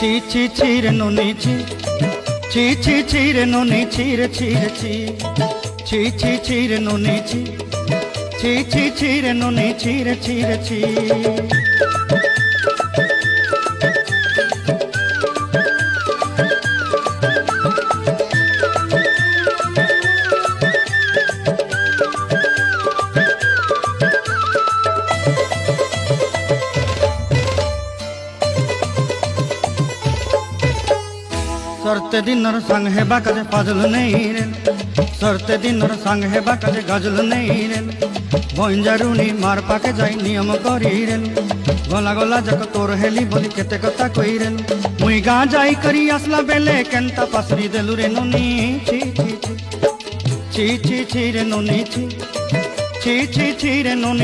ছি ছি ছি রে নুনি ছি ছি ছি ছি রে নুনি ছি রে ছি রে ছি ছি ছি ছি রে নুনি ছি ছি ছি ছি রে নুনি ছি রে ছি রে ছি। सरते दिनर संग है बाकाजे फाजल नहीं रे सरते दिनर संग है बाकाजे गजल नहीं रे बंजारुनी मार पाके जाई नियम करी रे गला गला जक तोर हेली बोली केते कथा कई रे मुई गा जाई करी असला बेले केंता पासरी देलु रे नुनी छी छी छी छी छी छी रे नुनी छी छी छी छी रे नुनी।